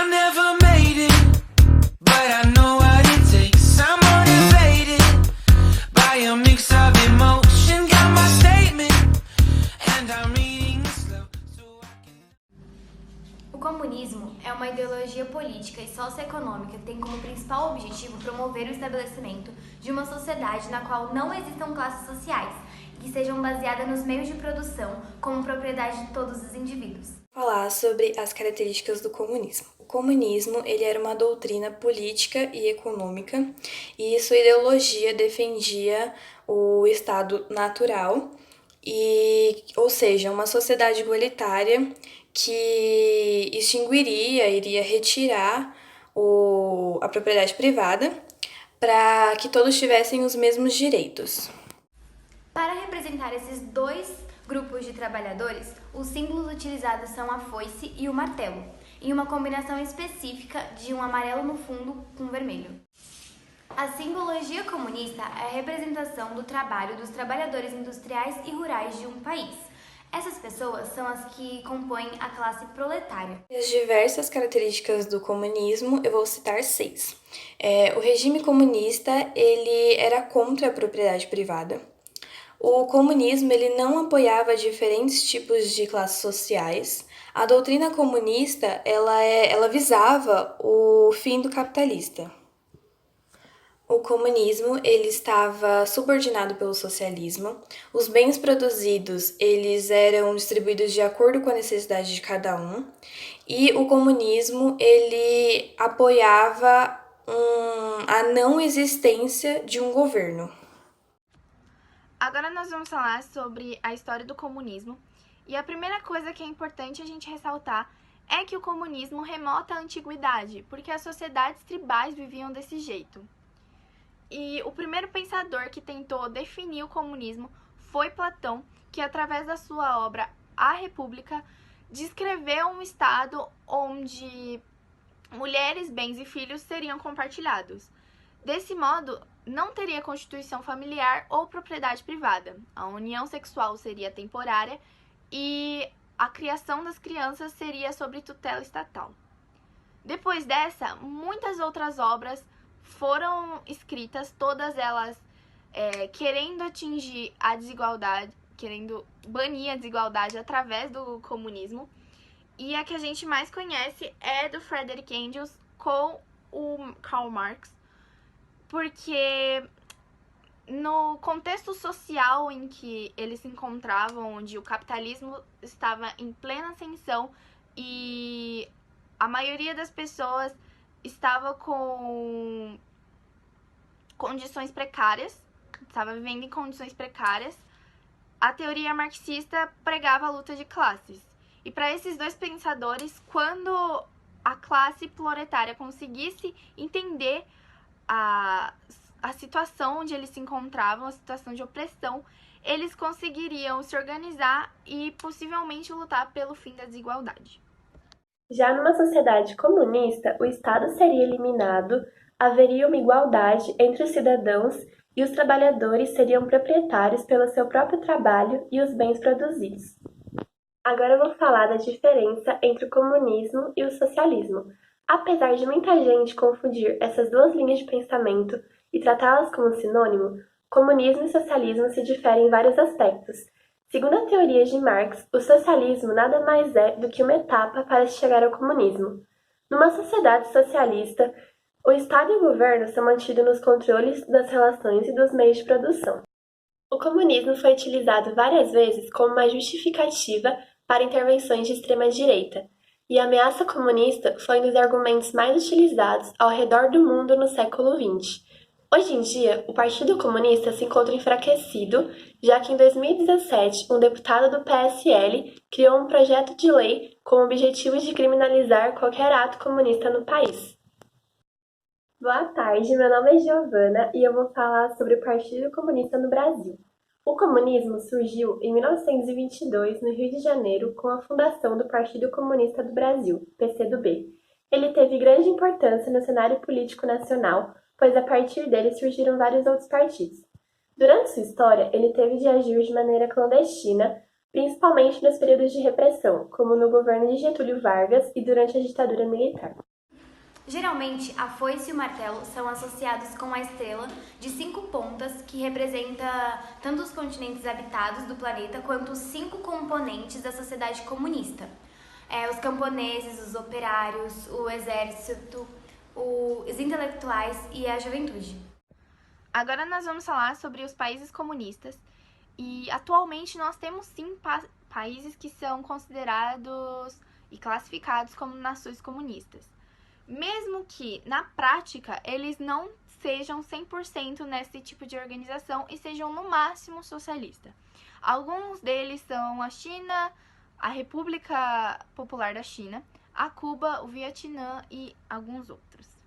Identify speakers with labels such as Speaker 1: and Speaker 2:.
Speaker 1: I never made it, but I know what it takes. I'm motivated by a mix of emotion. Got my statement, and I'm reading it slow so I can...
Speaker 2: O comunismo é uma ideologia política e socioeconômica que tem como principal objetivo promover o estabelecimento de uma sociedade na qual não existam classes sociais e que sejam baseadas nos meios de produção como propriedade de todos os indivíduos.
Speaker 3: Falar sobre as características do comunismo. O comunismo ele era uma doutrina política e econômica e sua ideologia defendia o Estado natural, ou seja, uma sociedade igualitária que iria retirar a propriedade privada para que todos tivessem os mesmos direitos.
Speaker 2: Para representar esses dois grupos de trabalhadores, os símbolos utilizados são a foice e o martelo, em uma combinação específica de um amarelo no fundo com vermelho. A simbologia comunista é a representação do trabalho dos trabalhadores industriais e rurais de um país. Essas pessoas são as que compõem a classe proletária.
Speaker 3: As diversas características do comunismo, eu vou citar 6. O regime comunista ele era contra a propriedade privada. O comunismo ele não apoiava diferentes tipos de classes sociais. A doutrina comunista ela visava o fim do capitalista. O comunismo ele estava subordinado pelo socialismo. Os bens produzidos eles eram distribuídos de acordo com a necessidade de cada um. E o comunismo ele apoiava a não existência de um governo.
Speaker 4: Agora nós vamos falar sobre a história do comunismo. E a primeira coisa que é importante a gente ressaltar é que o comunismo remota à antiguidade, porque as sociedades tribais viviam desse jeito. E o primeiro pensador que tentou definir o comunismo foi Platão, que através da sua obra A República descreveu um estado onde mulheres, bens e filhos seriam compartilhados. Desse modo, não teria constituição familiar ou propriedade privada. A união sexual seria temporária e a criação das crianças seria sob tutela estatal. Depois dessa, muitas outras obras foram escritas, todas elas querendo atingir a desigualdade, querendo banir a desigualdade através do comunismo. E a que a gente mais conhece é do Friedrich Engels com o Karl Marx, porque no contexto social em que eles se encontravam, onde o capitalismo estava em plena ascensão e a maioria das pessoas estava com condições precárias, estava vivendo em condições precárias, a teoria marxista pregava a luta de classes. E para esses dois pensadores, quando a classe proletária conseguisse entender a situação onde eles se encontravam, a situação de opressão, eles conseguiriam se organizar e possivelmente lutar pelo fim da desigualdade.
Speaker 5: Já numa sociedade comunista, o Estado seria eliminado, haveria uma igualdade entre os cidadãos e os trabalhadores seriam proprietários pelo seu próprio trabalho e os bens produzidos. Agora eu vou falar da diferença entre o comunismo e o socialismo. Apesar de muita gente confundir essas duas linhas de pensamento e tratá-las como sinônimo, comunismo e socialismo se diferem em vários aspectos. Segundo a teoria de Marx, o socialismo nada mais é do que uma etapa para se chegar ao comunismo. Numa sociedade socialista, o Estado e o governo são mantidos nos controles das relações e dos meios de produção. O comunismo foi utilizado várias vezes como uma justificativa para intervenções de extrema-direita, e a ameaça comunista foi um dos argumentos mais utilizados ao redor do mundo no século XX. Hoje em dia, o Partido Comunista se encontra enfraquecido, já que em 2017, um deputado do PSL criou um projeto de lei com o objetivo de criminalizar qualquer ato comunista no país. Boa tarde, meu nome é Giovana e eu vou falar sobre o Partido Comunista no Brasil. O comunismo surgiu em 1922, no Rio de Janeiro, com a fundação do Partido Comunista do Brasil, PCdoB. Ele teve grande importância no cenário político nacional, pois a partir dele surgiram vários outros partidos. Durante sua história, ele teve de agir de maneira clandestina, principalmente nos períodos de repressão, como no governo de Getúlio Vargas e durante a ditadura militar.
Speaker 2: Geralmente, a foice e o martelo são associados com a estrela de 5 pontas, que representa tanto os continentes habitados do planeta quanto os 5 componentes da sociedade comunista. Os camponeses, os operários, o exército, os intelectuais e a juventude.
Speaker 4: Agora nós vamos falar sobre os países comunistas. E atualmente nós temos sim países que são considerados e classificados como nações comunistas. Mesmo que, na prática, eles não sejam 100% nesse tipo de organização e sejam, no máximo, socialistas. Alguns deles são a China, a República Popular da China, a Cuba, o Vietnã e alguns outros.